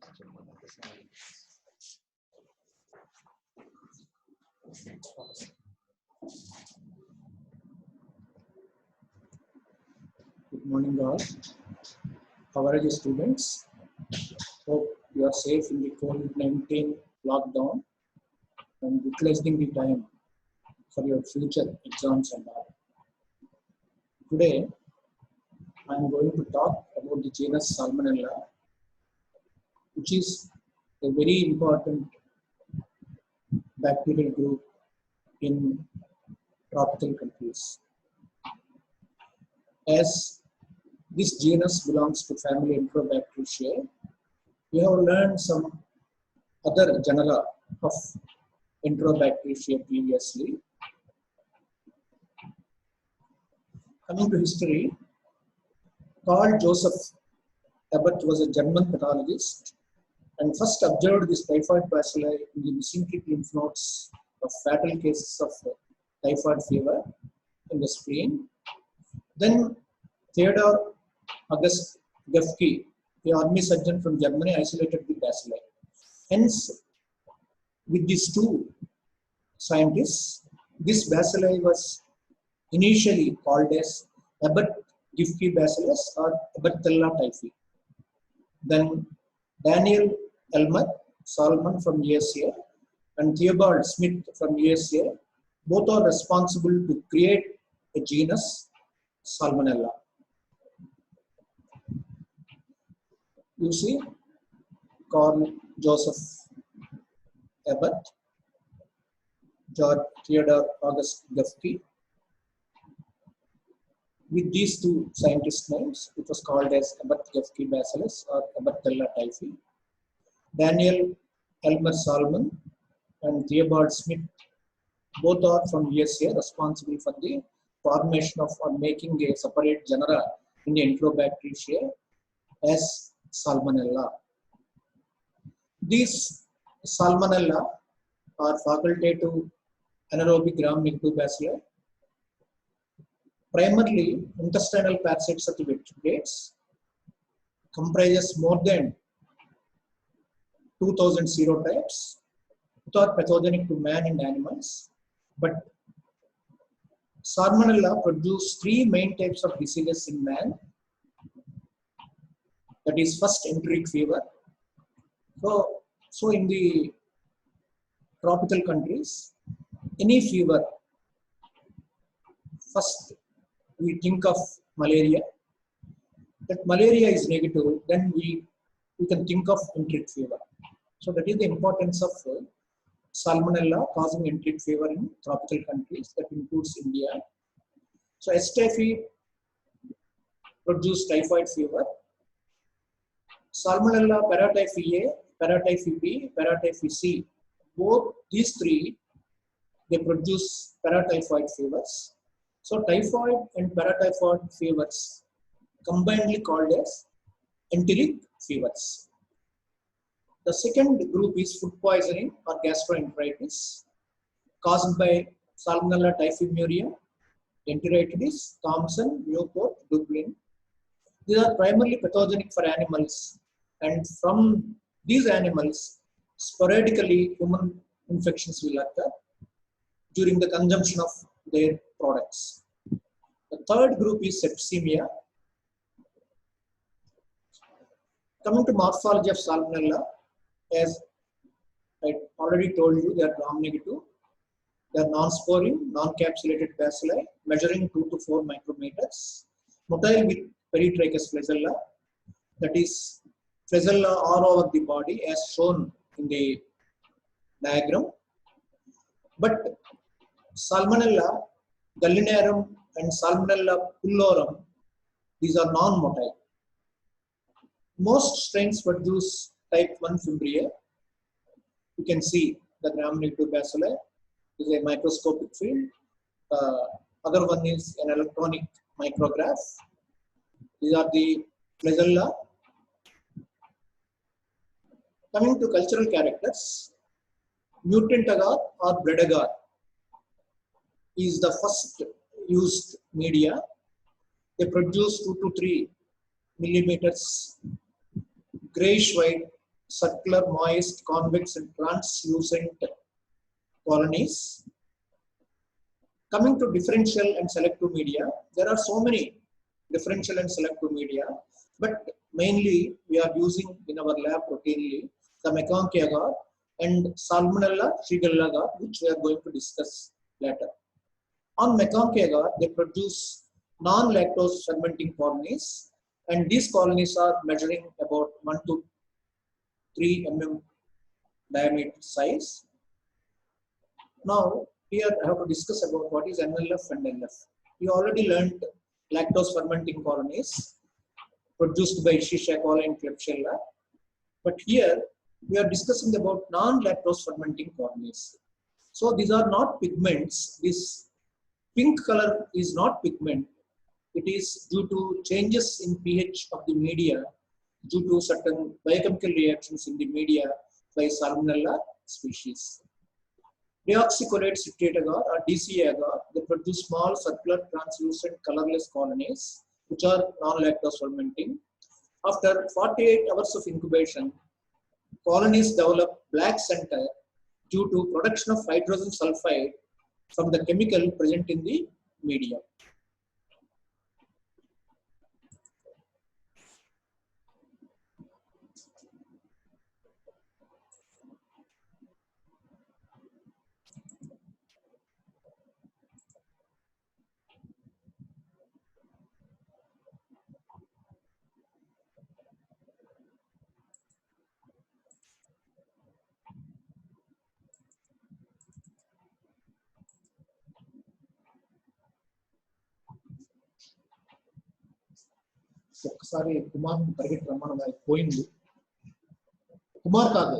Good morning, all. How are you, students? Hope you are safe in the COVID-19 lockdown and utilizing the time for your future exams and all. Today, I am going to talk about the genus Salmonella, which is a very important bacterial group in tropical countries. As this genus belongs to family Enterobacteriaceae, we have learned some other genera of Enterobacteriaceae previously. Coming to history, Carl Joseph Ebert was a German pathologist and first observed this typhoid bacilli in the mesenteric lymph nodes of fatal cases of typhoid fever in the spleen. Then Theodor August Gefke, the army surgeon from Germany, isolated the bacilli. Hence, with these two scientists, this bacilli was initially called as Ebert-Gefke bacillus or Ebertella typhi. Then Daniel Elmer Salmon from USA and Theobald Smith from USA, both are responsible to create a genus Salmonella. You see, Carl Joseph Ebert, George Theodor August Gefke. With these two scientist names, it was called as Ebert-Gefke bacillus or Ebertella typhi. Daniel Elmer Salmon and Theobald Smith, both are from USA, responsible for the formation of or making a separate genera in the Enterobacteriaceae as Salmonella. These Salmonella are facultative anaerobic gram-negative bacilli, primarily intestinal parasites of the vertebrates, comprises more than 2000 serotypes, which are pathogenic to man and animals. But Salmonella produce three main types of diseases in man. That is first enteric fever. So in the tropical countries, any fever, first we think of malaria. That malaria is negative, then we can think of enteric fever. So that is the importance of Salmonella causing enteric fever in tropical countries, that includes India. So S. typhi produce typhoid fever. Salmonella paratyphi A, paratyphi B, paratyphi C, both these three, they produce paratyphoid fevers. So typhoid and paratyphoid fevers combinedly called as enteric fevers. The second group is food poisoning or gastroenteritis caused by Salmonella typhimurium, enteritidis, Thomson, Newport, Dublin. These are primarily pathogenic for animals, and from these animals, sporadically human infections will occur during the consumption of their products. The third group is septicemia. Coming to morphology of Salmonella, as I already told you, they are gram-negative. They are non-sporing, non-capsulated bacilli, measuring 2 to 4 micrometers, motile with peritrichous flagella. That is, flagella all over the body, as shown in the diagram. But Salmonella gallinarum and Salmonella pullorum, these are non-motile. Most strains produce type 1 Fimbriae. You can see the gram-negative bacilli is a microscopic field. Other one is an electronic micrograph. These are the flagella. Coming to cultural characters, mutant agar or blood agar is the first used media. They produce 2 to 3 millimeters grayish white circular, moist, convex, and translucent colonies. Coming to differential and selective media, there are so many differential and selective media, but mainly we are using in our lab routinely the McConkey agar and Salmonella Shigella agar, which we are going to discuss later. On McConkey agar, they produce non-lactose fermenting colonies, and these colonies are measuring about 1 to 3 mm diameter size. Now, here I have to discuss about what is NLF and LF. We already learned lactose fermenting colonies produced by Escherichia coli and Klebsiella. But here we are discussing about non-lactose fermenting colonies. So these are not pigments. This pink color is not pigment. It is due to changes in pH of the media due to certain biochemical reactions in the media by Salmonella species. Deoxycholate citrate agar or DCA agar, they produce small circular translucent colorless colonies which are non-lactose fermenting. After 48 hours of incubation, colonies develop black center due to production of hydrogen sulfide from the chemical present in the media. ఒకసారి కుమార్ పరిగెత్తి రమ్మని పోయింది కుమార్ కాదు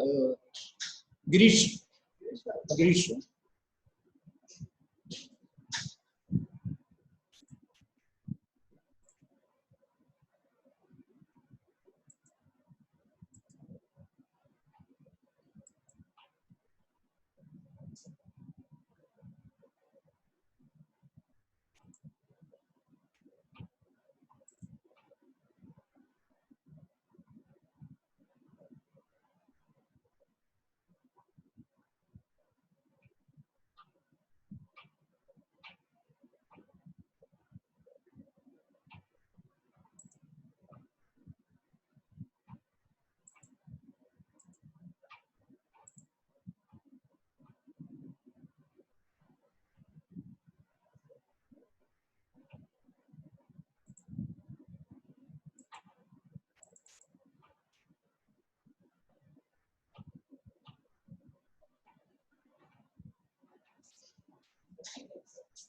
గిరీష్ గిరీష్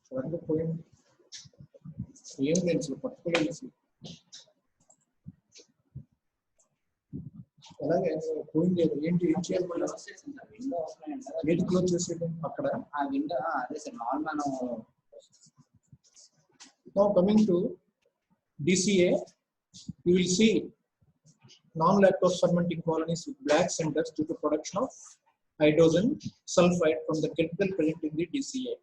సడన్గా పోయింది ఏం తెలుసు పట్టుకోలేదు అలాగే పోయింది ఏంటి ఏం చేయాలి మళ్ళీ ఏది క్లోజ్ చేసేది అక్కడ ఆ విండో అదే sir normal Now coming to DCA, you will see non-lactose fermenting colonies with black centers due to production of hydrogen sulfide from the chemical present in the DCA.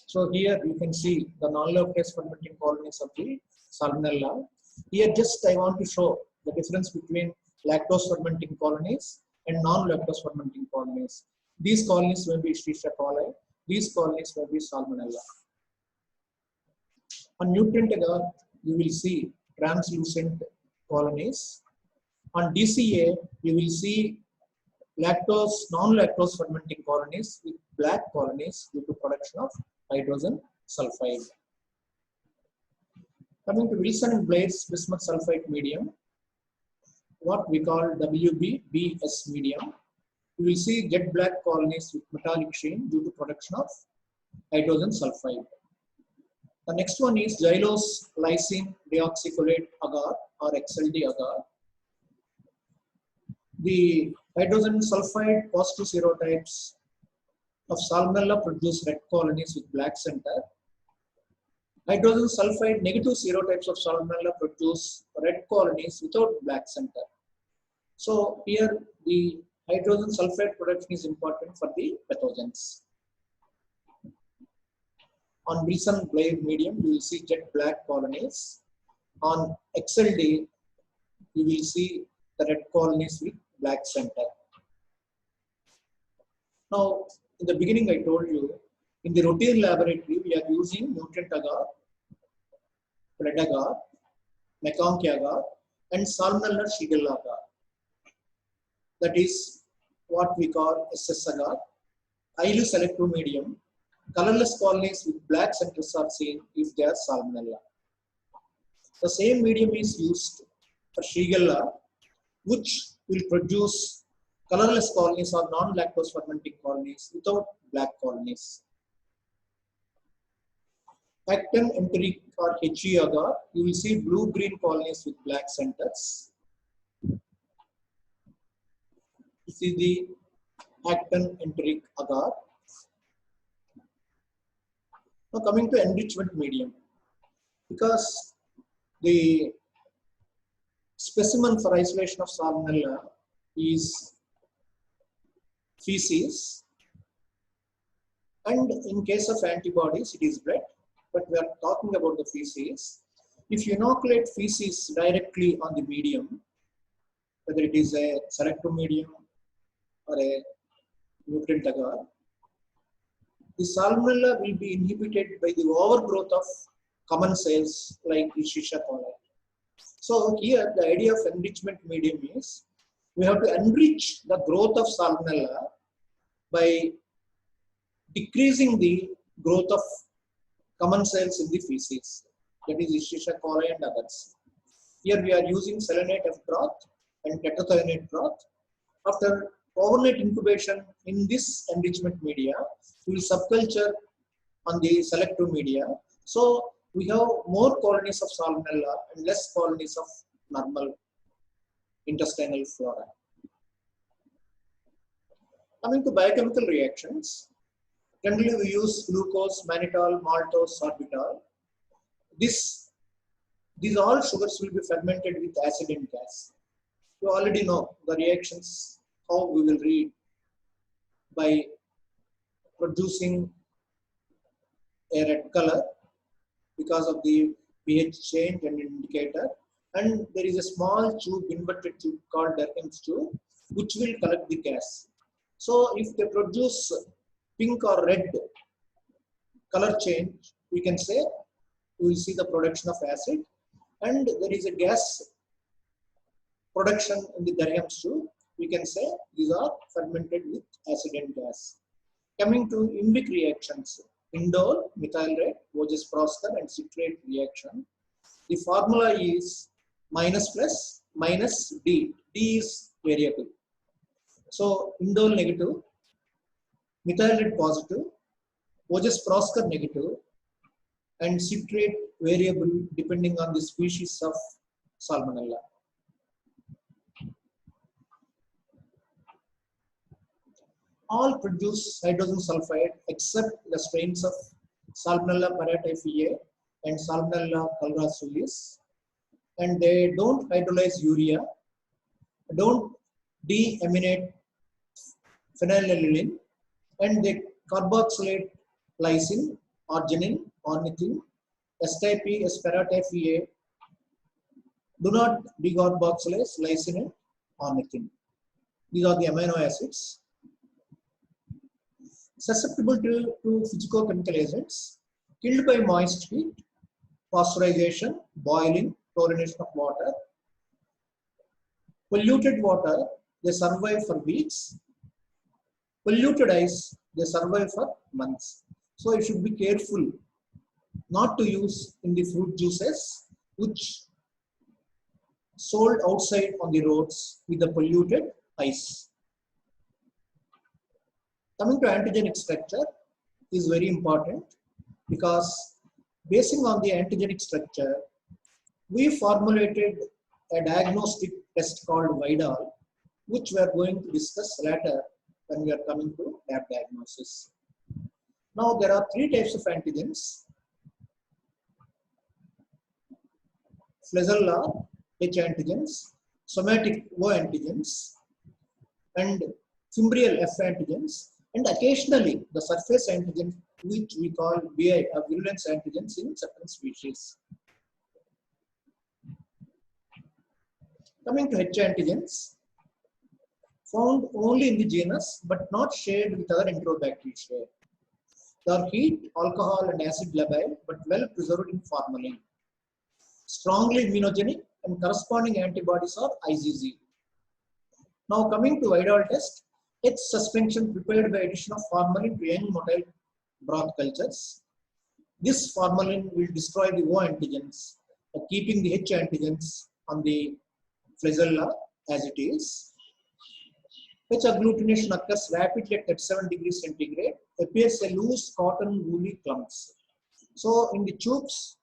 So here you can see the non-lactose fermenting colonies of the Salmonella. Here just I want to show the difference between lactose fermenting colonies and non-lactose fermenting colonies. These colonies may be Escherichia coli, these colonies may be Salmonella. On nutrient agar, you will see translucent colonies. On DCA, you will see lactose, non-lactose fermenting colonies with black colonies due to production of hydrogen sulfide. Coming to Wilson and Blair's bismuth sulfide medium, what we call WBBS medium, you will see jet black colonies with metallic sheen due to production of hydrogen sulfide. The next one is xylose lysine deoxycholate agar or XLD agar. The hydrogen sulfide positive serotypes of Salmonella produce red colonies with black center. Hydrogen sulfide negative serotypes of Salmonella produce red colonies without black center. So here the hydrogen sulfide production is important for the pathogens. On Wilson-Blair medium, you will see jet black colonies. On XLD, you will see the red colonies with black center. Now, in the beginning, I told you, in the routine laboratory, we are using mutant agar, bread agar, MacConkey agar, and Salmonella Shigella agar. That is what we call SS agar. Highly selective medium. Colorless colonies with black centers are seen if they are Salmonella. The same medium is used for Shigella, which will produce colorless colonies or non-lactose fermenting colonies without black colonies. Actin enteric or HE agar, you will see blue-green colonies with black centers. This is the actin enteric agar. Now coming to enrichment medium, because the specimen for isolation of Salmonella is feces, and in case of antibodies, it is blood. But we are talking about the feces. If you inoculate feces directly on the medium, whether it is a selective medium or a mutant agar, the Salmonella will be inhibited by the overgrowth of common cells like Escherichia coli. So here the idea of enrichment medium is we have to enrich the growth of Salmonella by decreasing the growth of common cells in the feces, that is Escherichia coli and others. Here we are using selenate F broth and tetrathionate broth. After overnight incubation in this enrichment media, we will subculture on the selective media. So we have more colonies of Salmonella and less colonies of normal intestinal flora. Coming to biochemical reactions, generally we use glucose, mannitol, maltose, sorbitol. These all sugars will be fermented with acid and gas. You already know the reactions, how we will read by producing a red color because of the pH change and indicator, and there is a small tube, inverted tube called Derham's tube, which will collect the gas. So if they produce pink or red color change, we can say we will see the production of acid, and there is a gas production in the Derham's tube. We can say these are fermented with acid and gas. Coming to imbic reactions, indole, methyl red, Voges-Proskauer and citrate reaction. The formula is minus plus minus D. D is variable. So indole negative, methyl red positive, Voges-Proskauer negative, and citrate variable depending on the species of Salmonella. All produce hydrogen sulfide except the strains of Salmonella paratyphiae and Salmonella calrasulus, and they don't hydrolyze urea, don't deaminate phenylalanine, and they carboxylate lysine, arginine, ornithine. S type S paratyphiae do not decarboxylase lysine and ornithine. These are the amino acids. Susceptible to physicochemical agents, killed by moist heat, pasteurization, boiling, chlorination of water. Polluted water, they survive for weeks. Polluted ice, they survive for months. So you should be careful not to use in the fruit juices which sold outside on the roads with the polluted ice. Coming to antigenic structure is very important because basing on the antigenic structure, we formulated a diagnostic test called Vidal, which we are going to discuss later when we are coming to lab diagnosis. Now there are three types of antigens: Flagella H antigens, somatic O antigens, and fimbrial F antigens, and occasionally the surface antigen, which we call VI, virulence antigens in certain species. Coming to H antigens, found only in the genus but not shared with other Enterobacteriaceae. They are heat, alcohol, and acid labile but well preserved in formalin. Strongly immunogenic and corresponding antibodies are IgG. Now coming to Widal test, H suspension prepared by addition of formalin to young motile broth cultures. This formalin will destroy the O antigens, keeping the H antigens on the flagella as it is. H agglutination occurs rapidly at 37 degrees centigrade, appears a loose cotton woolly clumps. So in the tubes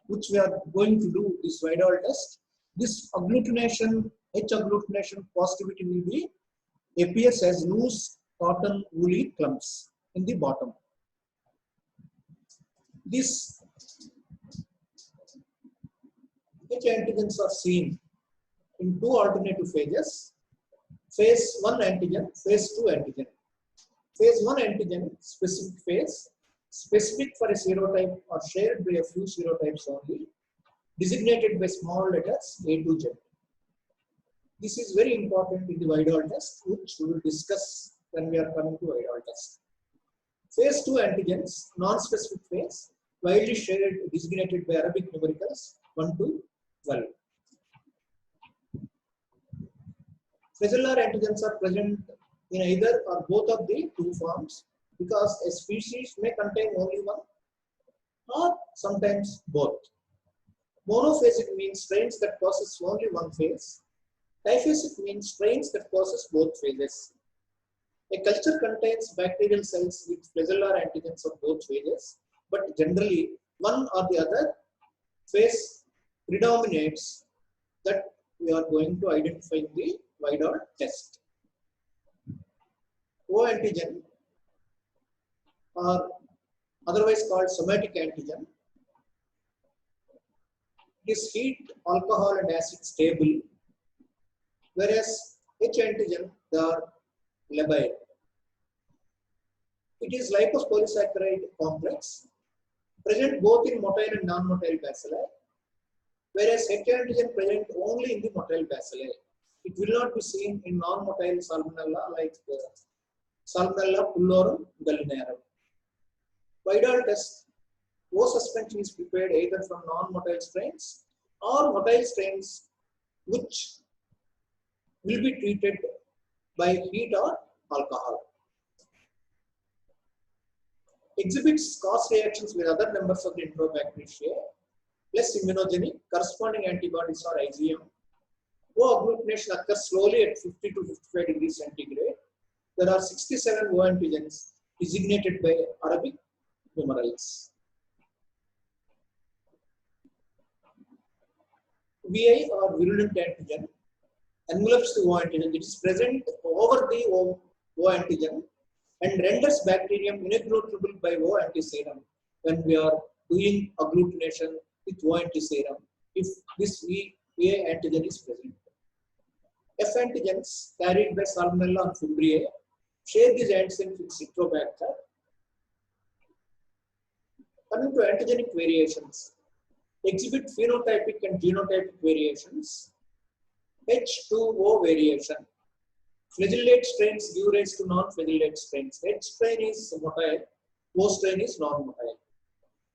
which we are going to do this Widal test, this agglutination, H agglutination positivity will be appears as loose cotton woolly clumps in the bottom. These H antigens are seen in two alternative phases. Phase 1 antigen, phase 2 antigen. Phase 1 antigen, specific phase, specific for a serotype or shared by a few serotypes only, designated by small letters A to Z. This is very important in the Widal test, which we will discuss when we are coming to Widal test. Phase 2 antigens, non-specific phase, widely shared, designated by Arabic numericals 1 to 12. Flagellar antigens are present in either or both of the two forms because a species may contain only one or sometimes both. Monophasic means strains that possess only one phase. Diphasic means strains that possess both phases. A culture contains bacterial cells with flagellar antigens of both phases, but generally one or the other phase predominates that we are going to identify in the Widal test. O antigen, or otherwise called somatic antigen, is heat, alcohol, and acid stable, whereas H antigen, they are labile. It is lipopolysaccharide complex, present both in motile and non-motile bacilli, whereas H antigen present only in the motile bacilli. It will not be seen in non-motile Salmonella like Salmonella pullorum gallinarum. Widal test, O suspension is prepared either from non-motile strains or motile strains which will be treated by heat or alcohol. Exhibits cross reactions with other members of the Enterobacteriaceae, less immunogenic, corresponding antibodies are IgM. O agglutination occurs slowly at 50 to 55 degrees centigrade. There are 67 O antigens designated by Arabic numerals. VI or virulent antigen envelopes the O antigen. It is present over the O antigen and renders bacterium inagglutable by O antiserum when we are doing agglutination with O antiserum if this VA antigen is present. F antigens carried by Salmonella and Fimbriae share these antigens with Citrobacter. Coming to antigenic variations, exhibit phenotypic and genotypic variations. H2O variation. Flagellate strains give rise to non-flagellate strains. H strain is motile, O strain is non-motile.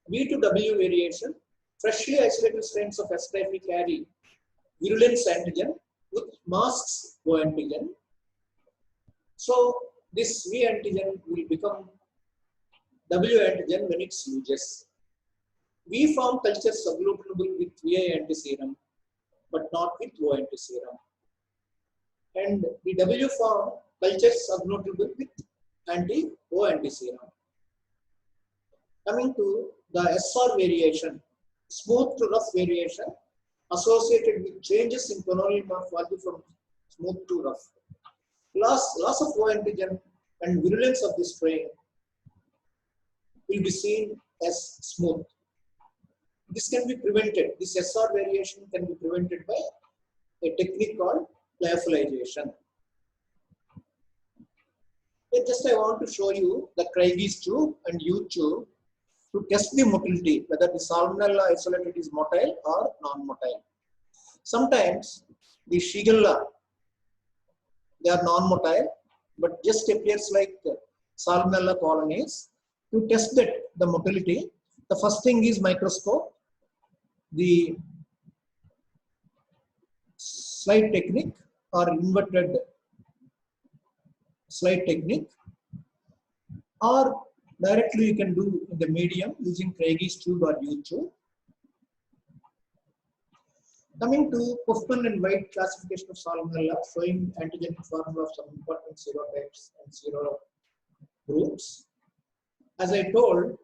V to W variation. Freshly isolated strains of S. type carry virulence antigen which masks O antigen. So this V antigen will become W antigen when it loses. V form cultures agglutinable with VI antiserum, but not with O antiserum. And the W form cultures agglutinable with O antiserum. Coming to the SR variation, smooth to rough variation associated with changes in clonal morphology from smooth to rough. Loss of O antigen and virulence of the strain will be seen as smooth. This can be prevented. This SR variation can be prevented by a technique called lyophilization. Here just I want to show you the Craigies tube and U tube to test the motility, whether the Salmonella isolated is motile or non-motile. Sometimes the Shigella They are non-motile, but just appears like Salmonella colonies. To test that the motility, the first thing is microscope, the slide technique or inverted slide technique, or directly you can do in the medium using Craigie tube or U tube. Coming to Pufman and White classification of Salmonella, showing antigenic formula of some important serotypes and serogroups. As I told,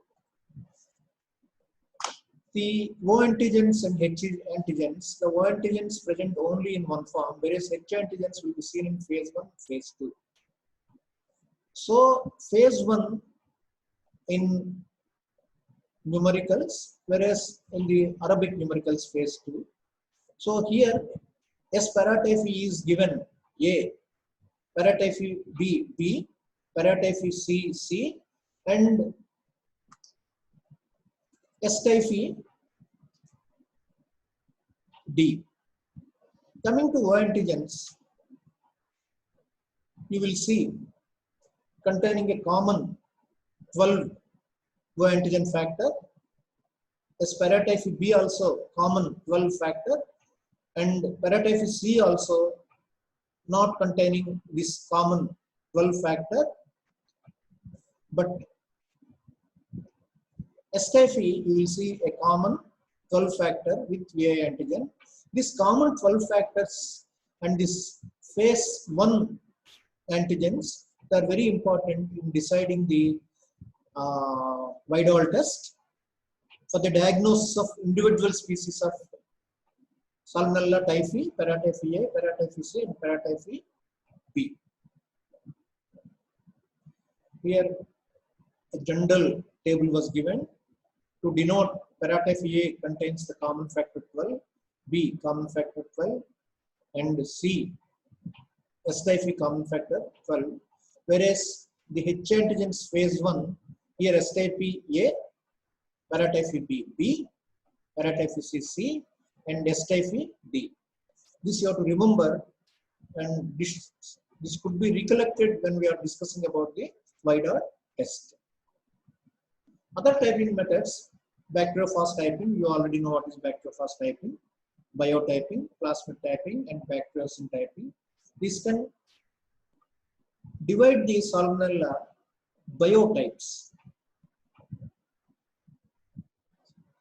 the O antigens and H antigens, the O antigens present only in one form, whereas H antigens will be seen in phase 1, phase 2. So, phase 1 in numericals, whereas in the Arabic numericals, phase 2. So, here S paratyphy is given A, paratyphy B, B, paratyphy C, C, and S typhy D. Coming to O antigens, you will see containing a common 12 O antigen factor. As paratyphy B also common 12 factor, and paratyphy C also not containing this common 12 factor, but S typhy you will see a common 12 factor with VI antigen. This common 12 factors and this phase 1 antigens are very important in deciding the Widal test for the diagnosis of individual species of Salmonella typhi, paratyphy A, paratyphy C, and paratyphy B. Here a general table was given to denote paratyphy A contains the common factor 12, B common factor 12, and C S typhy common factor 12. Whereas the H antigens phase 1, here S typhy A, paratyphy B, B, paratyphy C, C, and S typhy D. This you have to remember, and this could be recollected when we are discussing about the Widal test. Other typing methods, bacteriophage typing, you already know what is bacteriophage typing, biotyping, plasmid typing, and bacteriocin typing. This can divide the Salmonella biotypes.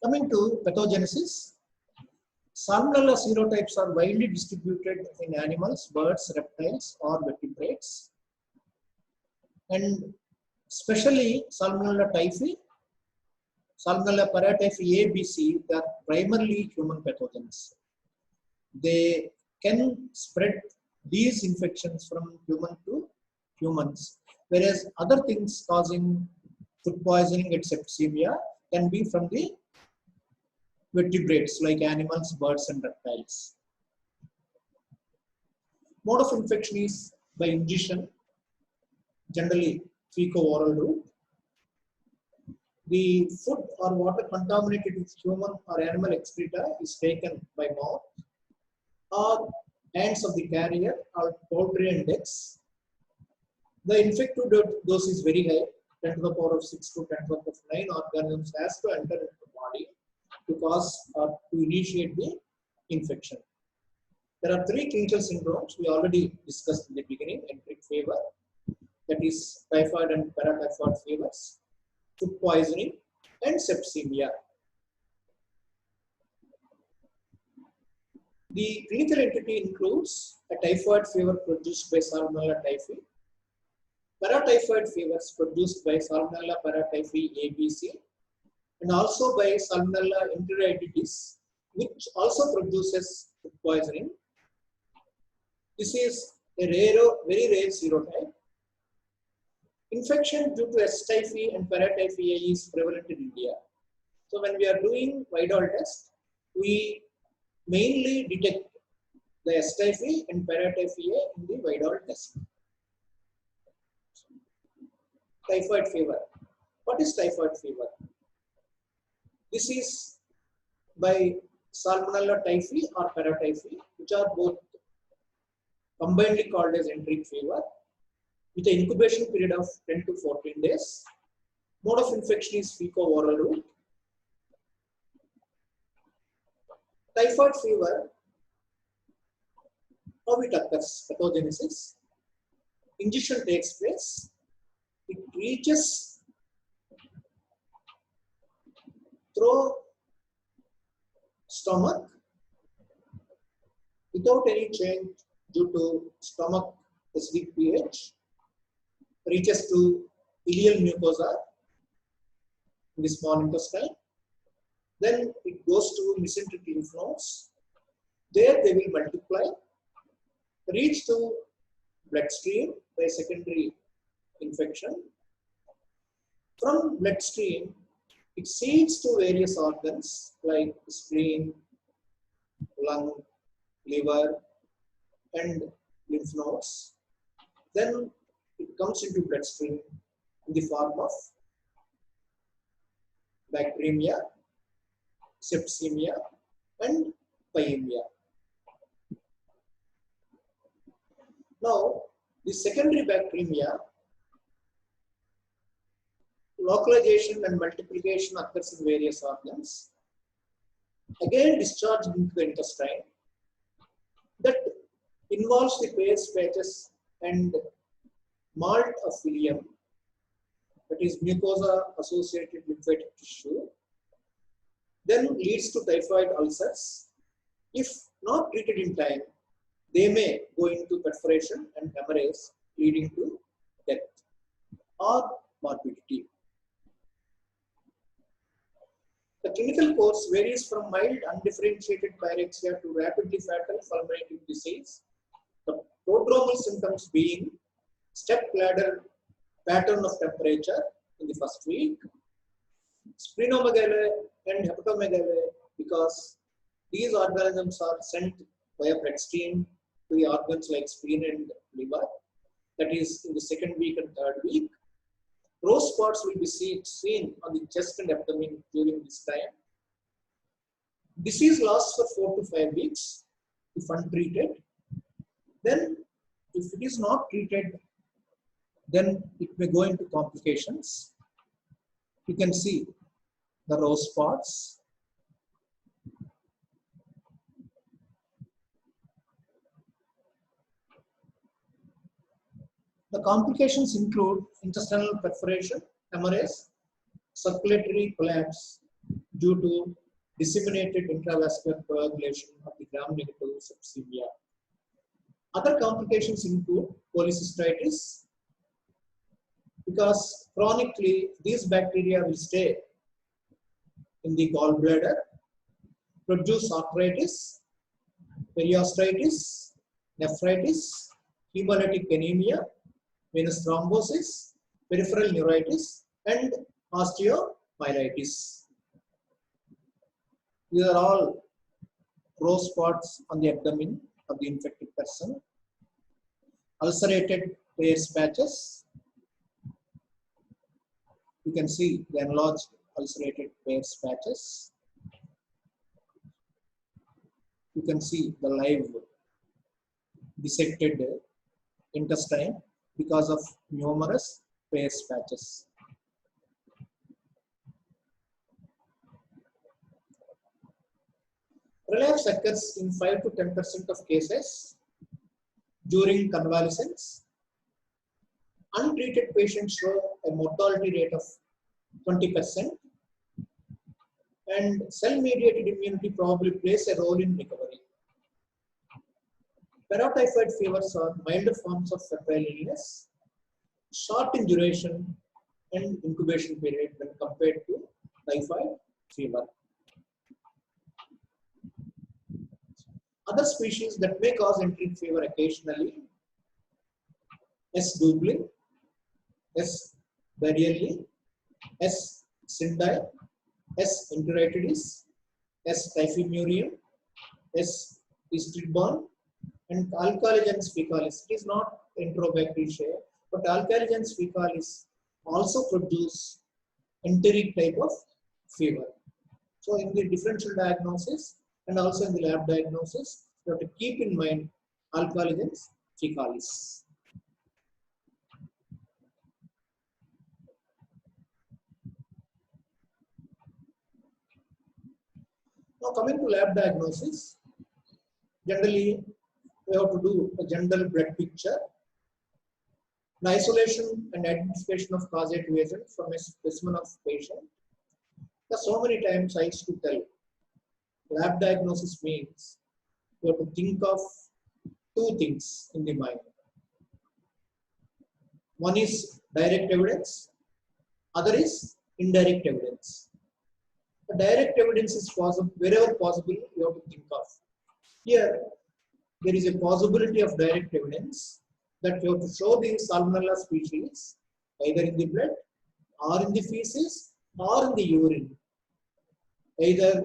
Coming to pathogenesis, Salmonella serotypes are widely distributed in animals, birds, reptiles, or vertebrates, and especially Salmonella typhi, Salmonella paratyphi A, B, C, they are primarily human pathogens. They can spread these infections from human to humans, whereas other things causing food poisoning and septicemia can be from the vertebrates like animals, birds, and reptiles. Mode of infection is by ingestion, generally fecal-oral route. The food or water contaminated with human or animal excreta is taken by mouth or hands of the carrier or poultry and eggs. The infective dose is very high, 10 to the power of 6 to 10 to the power of 9 organisms has to enter into the body to cause or to initiate the infection. There are 3 clinical syndromes we already discussed in the beginning: enteric fever, that is typhoid and paratyphoid fevers, food poisoning, and septicemia. The clinical entity includes a typhoid fever produced by Salmonella typhi, paratyphoid fevers produced by Salmonella paratyphi ABC, and also by Salmonella enteritis, which also produces food poisoning. This is a very rare serotype. Infection due to S typhi and paratyphi A is prevalent in India. So when we are doing Widal test, we mainly detect the S typhi and paratyphi A in the Widal test. Typhoid fever. What is typhoid fever? This is by Salmonella typhi or paratyphi, which are both combinedly called as enteric fever, with an incubation period of 10 to 14 days. Mode of infection is fecal-oral route. Typhoid fever, how it occurs? Pathogenesis. Ingestion takes place. It reaches through stomach without any change due to stomach acidic pH. Reaches to ileal mucosa in the small intestine. Then it goes to mesenteric lymph nodes. There they will multiply, reach to bloodstream by secondary infection. From bloodstream, it seeds to various organs like spleen, lung, liver, and lymph nodes. Then it comes into bloodstream in the form of bacteremia, septicemia, and pyemia. Now, the secondary bacteremia, localization and multiplication occurs in various organs. Again, discharge into the intestine. That involves the Peyer's patches and malt of ileum, that is mucosa associated lymphatic tissue. Then leads to typhoid ulcers. If not treated in time, they may go into perforation and hemorrhage, leading to death or morbidity. The clinical course varies from mild undifferentiated pyrexia to rapidly fatal fulminating disease. The prodromal symptoms being step ladder pattern of temperature in the first week, splenomegaly and hepatomegaly, because these organisms are sent via bloodstream to the organs like spleen and liver, that is in the second week and third week. Rose spots will be seen on the chest and abdomen during this time. Disease lasts for 4 to 5 weeks if untreated. Then, if it is not treated, then it may go into complications. You can see the rose spots. The complications include intestinal perforation, hemorrhage, circulatory collapse due to disseminated intravascular coagulation of the gram-negative septicemia. Other complications include cholecystitis, because chronically these bacteria will stay in the gallbladder, produce arthritis, periostitis, nephritis, hemolytic anemia, venous thrombosis, peripheral neuritis, and osteomyelitis. These are all rose spots on the abdomen of the infected person. Ulcerated Peyer's patches. You can see the enlarged ulcerated Peyer's patches. You can see the live dissected intestine because of numerous Peyer's patches. Relapse occurs in 5 to 10% of cases during convalescence. Untreated patients show a mortality rate of 20%, and cell-mediated immunity probably plays a role in recovery. Paratyphoid fevers are milder forms of febrile illness, short in duration and incubation period when compared to typhoid fever. Other species that may cause enteric fever occasionally: S. dubli, S. varioli, S. sindai, S. enteritidis, S. typhimurium, S. Eastridborn, and Alcaligens faecalis. It is not Enterobacteriaceae, but Alcaligens faecalis also produce enteric type of fever. So in the differential diagnosis and also in the lab diagnosis, you have to keep in mind Alcaligens fecalis. Now coming to lab diagnosis, generally we have to do a general blood picture, an isolation and identification of causative agent from a specimen of patient. So many times I used to tell, lab diagnosis means you have to think of two things in the mind. One is direct evidence, other is indirect evidence. The direct evidence is possible, wherever possible, you have to think of. Here, there is a possibility of direct evidence that you have to show the Salmonella species either in the blood or in the feces or in the urine, either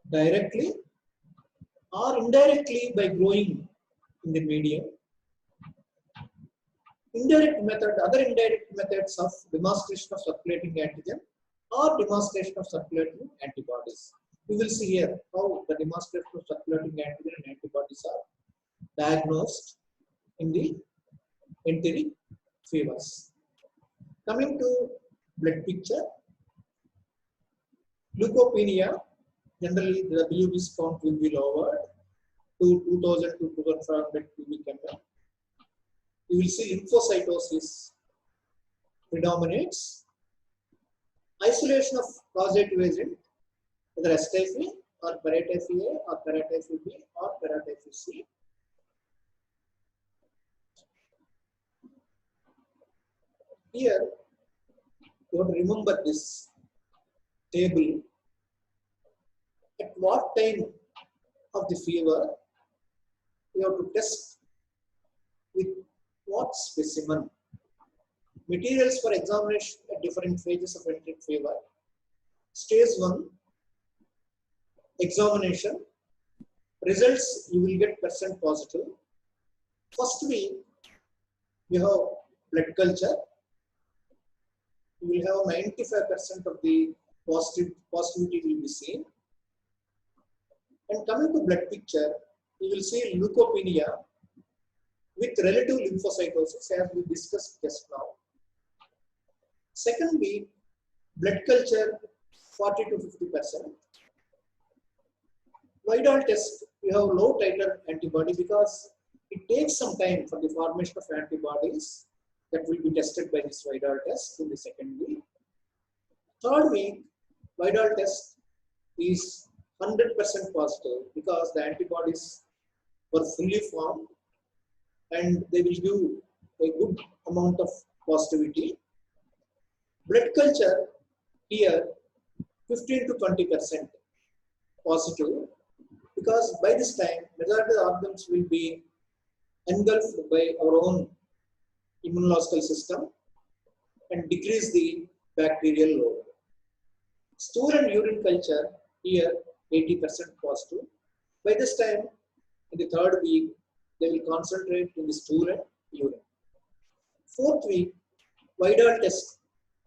directly or indirectly by growing in the medium. Other indirect methods of demonstration of circulating antigen or demonstration of circulating antibodies. We will see here how the demonstration of circulating antigen and antibodies are diagnosed in the enteric fevers. Coming to blood picture, leukopenia, generally the WBC count will be lowered to 2000 to 2500 cubic ml. You will see lymphocytosis predominates. Isolation of causative agent, whether S-type or paratype A or paratype B or paratype C. Here, you have to remember this table. At what time of the fever, you have to test with what specimen. Materials for examination at different phases of enteric fever. Stage 1, examination. Results, you will get % positive. First week, you have blood culture. You will have 95% of the positivity will be seen. And coming to blood picture, you will see leukopenia with relative lymphocytosis as we discussed just now. Second week, blood culture 40 to 50%. Widal test, you have low titer antibody because it takes some time for the formation of antibodies that will be tested by this Widal test in the second week. Third week, Widal test is 100% positive because the antibodies were fully formed and they will give a good amount of positivity. Blood culture here 15 to 20% positive because by this time majority of the organs will be engulfed by our own immunological system and decrease the bacterial load. Stool and urine culture here 80% positive. By this time in the third week they will concentrate in the stool and urine. Fourth week, Widal test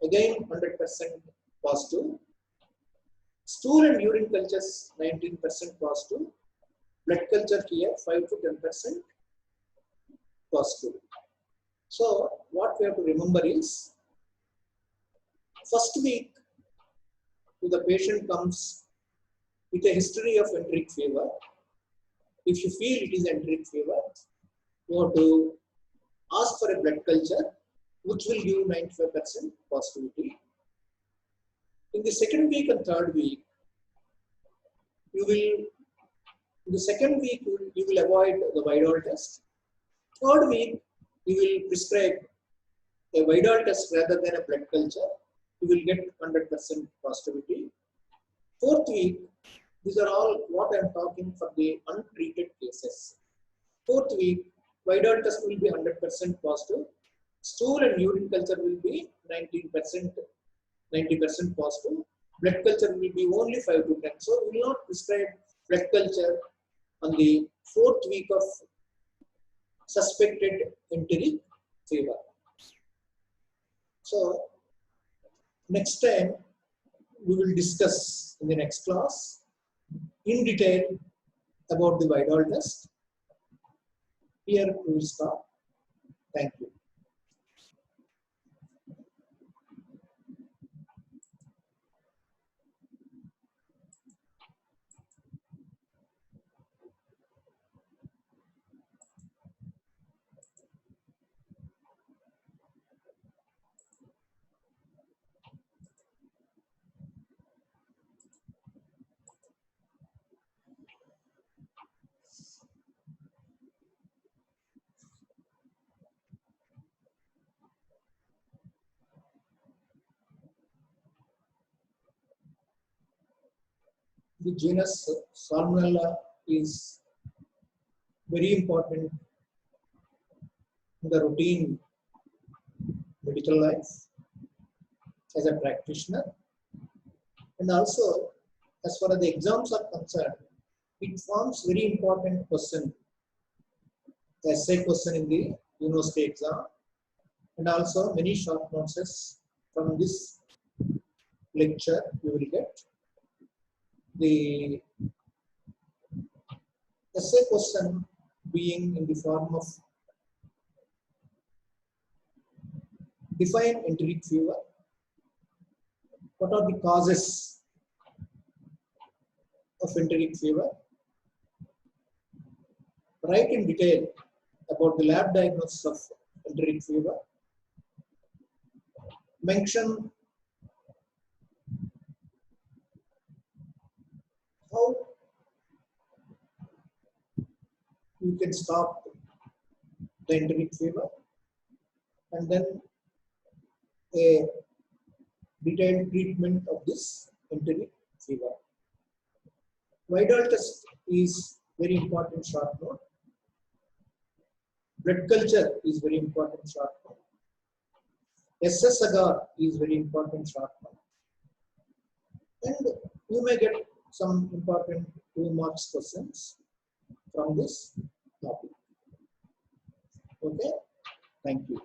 again 100% positive. Stool and urine cultures 19% positive. Blood culture here 5 to 10% positive. So what we have to remember is, first week the patient comes with a history of enteric fever. If you feel it is enteric fever, you have to ask for a blood culture which will give 95% positivity. In the second week and third week, you will avoid the Widal test. Third week, you will prescribe a Widal test rather than a blood culture. You will get 100% positivity. Fourth week, these are all what I am talking for the untreated cases. Fourth week, Widal test will be 100% positive. Stool and urine culture will be 90% positive. Blood culture will be only 5 to 10. So we will not prescribe blood culture on the fourth week of suspected enteric fever. So next time we will discuss in the next class in detail about the Widal test. Here we will stop. Thank you. The genus Salmonella is very important in the routine medical life as a practitioner, and also as far as the exams are concerned, it forms very important question, essay question in the university exam, and also many short notes from this lecture you will get. The essay question being in the form of define enteric fever. What are the causes of enteric fever? Write in detail about the lab diagnosis of enteric fever. Mention how you can stop the enteric fever, and then a detailed treatment of this enteric fever. Vidal test is very important short note. Blood culture is very important short note. SS agar is very important short note. And you may get some important 2 marks questions from this topic. Okay, thank you.